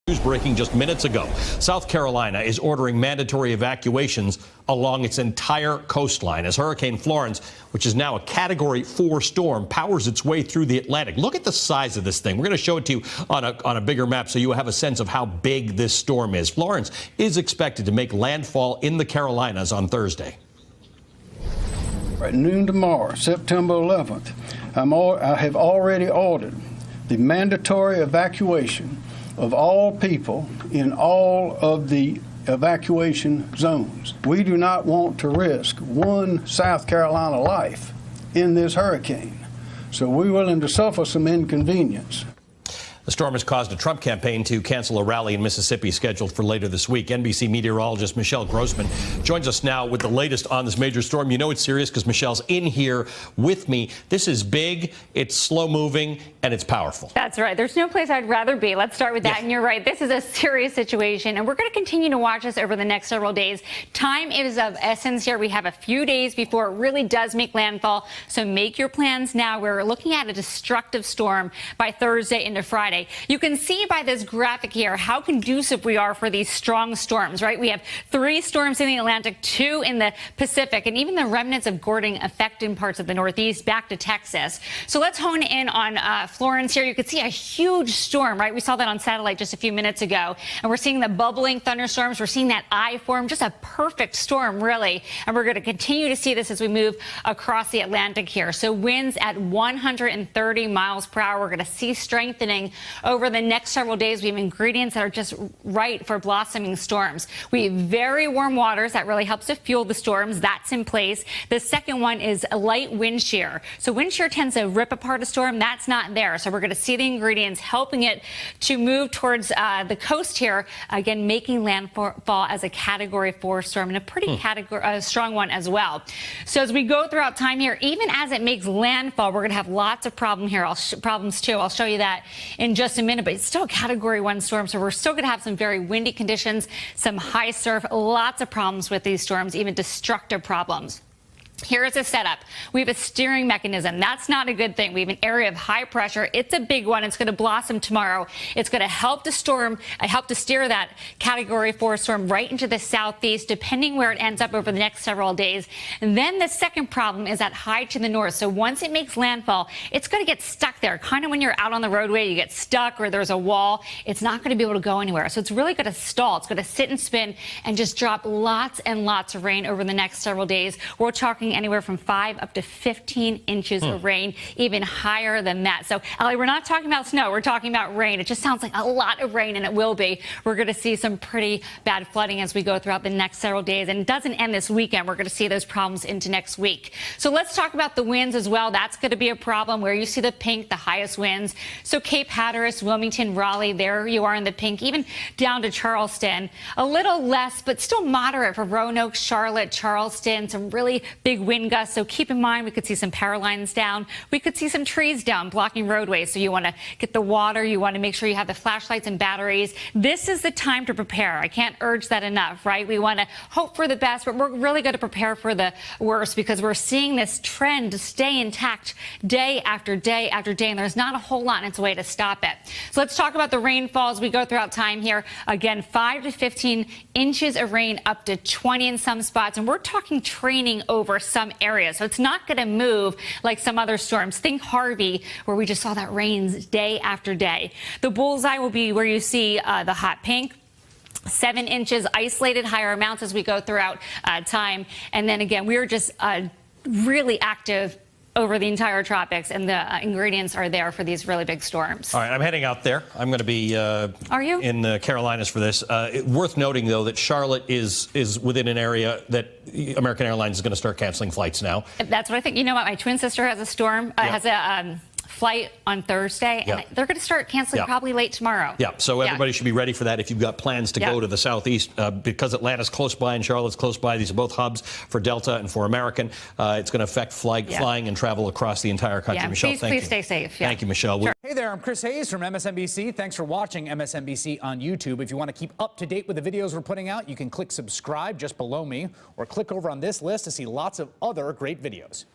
News breaking just minutes ago. South Carolina is ordering mandatory evacuations along its entire coastline as Hurricane Florence, which is now a Category 4 storm, powers its way through the Atlantic. Look at the size of this thing. We're going to show it to you on a bigger map so you have a sense of how big this storm is. Florence is expected to make landfall in the Carolinas on Thursday. At noon tomorrow, September 11th, I have already ordered the mandatory evacuation of all people in all of the evacuation zones. We do not want to risk one South Carolina life in this hurricane, so we're willing to suffer some inconvenience. The storm has caused a Trump campaign to cancel a rally in Mississippi scheduled for later this week. NBC meteorologist Michelle Grossman joins us now with the latest on this major storm. You know it's serious because Michelle's in here with me. This is big, it's slow-moving, and it's powerful. That's right. There's no place I'd rather be. Let's start with that. Yeah. And you're right. This is a serious situation, and we're going to continue to watch this over the next several days. Time is of essence here. We have a few days before it really does make landfall, so make your plans now. We're looking at a destructive storm by Thursday into Friday. You can see by this graphic here how conducive we are for these strong storms, right? We have 3 storms in the Atlantic, 2 in the Pacific, and even the remnants of Gordon affecting parts of the Northeast back to Texas. So let's hone in on Florence here. You can see a huge storm, right? We saw that on satellite just a few minutes ago, and we're seeing the bubbling thunderstorms. We're seeing that eye form, just a perfect storm, really. And we're going to continue to see this as we move across the Atlantic here. So winds at 130 miles per hour. We're going to see strengthening over the next several days. We have ingredients that are just right for blossoming storms. We have very warm waters that really helps to fuel the storms. That's in place. The second one is a light wind shear. So wind shear tends to rip apart a storm. That's not there. So we're going to see the ingredients helping it to move towards the coast here, again, making landfall as a Category 4 storm and a pretty strong one as well. So as we go throughout time here, even as it makes landfall, we're going to have lots of problems too. I'll show you that in just a minute, but it's still a Category 1 storm, so we're still going to have some very windy conditions, some high surf, lots of problems with these storms, even destructive problems. Here is a setup. We have a steering mechanism. That's not a good thing. We have an area of high pressure. It's a big one. It's going to blossom tomorrow. It's going to help to steer that Category 4 storm right into the southeast, depending where it ends up over the next several days. And then the second problem is that high to the north. So once it makes landfall, it's going to get stuck there. Kind of when you're out on the roadway, you get stuck or there's a wall. It's not going to be able to go anywhere. So it's really going to stall. It's going to sit and spin and just drop lots and lots of rain over the next several days. We're talking anywhere from 5 up to 15 inches of rain, even higher than that. So, Ellie, we're not talking about snow. We're talking about rain. It just sounds like a lot of rain, and it will be. We're going to see some pretty bad flooding as we go throughout the next several days. And it doesn't end this weekend. We're going to see those problems into next week. So let's talk about the winds as well. That's going to be a problem where you see the pink, the highest winds. So Cape Hatteras, Wilmington, Raleigh, there you are in the pink, even down to Charleston. A little less, but still moderate for Roanoke, Charlotte, Charleston, some really big wind gusts. So keep in mind, we could see some power lines down. We could see some trees down blocking roadways. So you want to get the water. You want to make sure you have the flashlights and batteries. This is the time to prepare. I can't urge that enough, right? We want to hope for the best, but we're really going to prepare for the worst because we're seeing this trend to stay intact day after day after day, and there's not a whole lot in its way to stop it. So let's talk about the rainfall as we go throughout time here. Again, 5 to 15 inches of rain, up to 20 in some spots, and we're talking training over some areas. So it's not going to move like some other storms. Think Harvey, where we just saw that rains day after day. The bullseye will be where you see the hot pink. 7 inches, isolated higher amounts as we go throughout time. And then again, we are just really active over the entire tropics, and the ingredients are there for these really big storms. All right, I'm heading out there. I'm going to be in the Carolinas for this. Worth noting, though, that Charlotte is within an area that American Airlines is going to start canceling flights now. That's what I think. You know what? My twin sister has a storm, has a flight on Thursday, and they're going to start canceling probably late tomorrow. Yeah, so everybody should be ready for that if you've got plans to go to the southeast, because Atlanta's close by and Charlotte's close by. These are both hubs for Delta and for American. It's going to affect flying and travel across the entire country. Michelle, thank you. Please stay safe. Thank you, Michelle. Sure. Hey there, I'm Chris Hayes from MSNBC. Thanks for watching MSNBC on YouTube. If you want to keep up to date with the videos we're putting out, you can click subscribe just below me, or click over on this list to see lots of other great videos.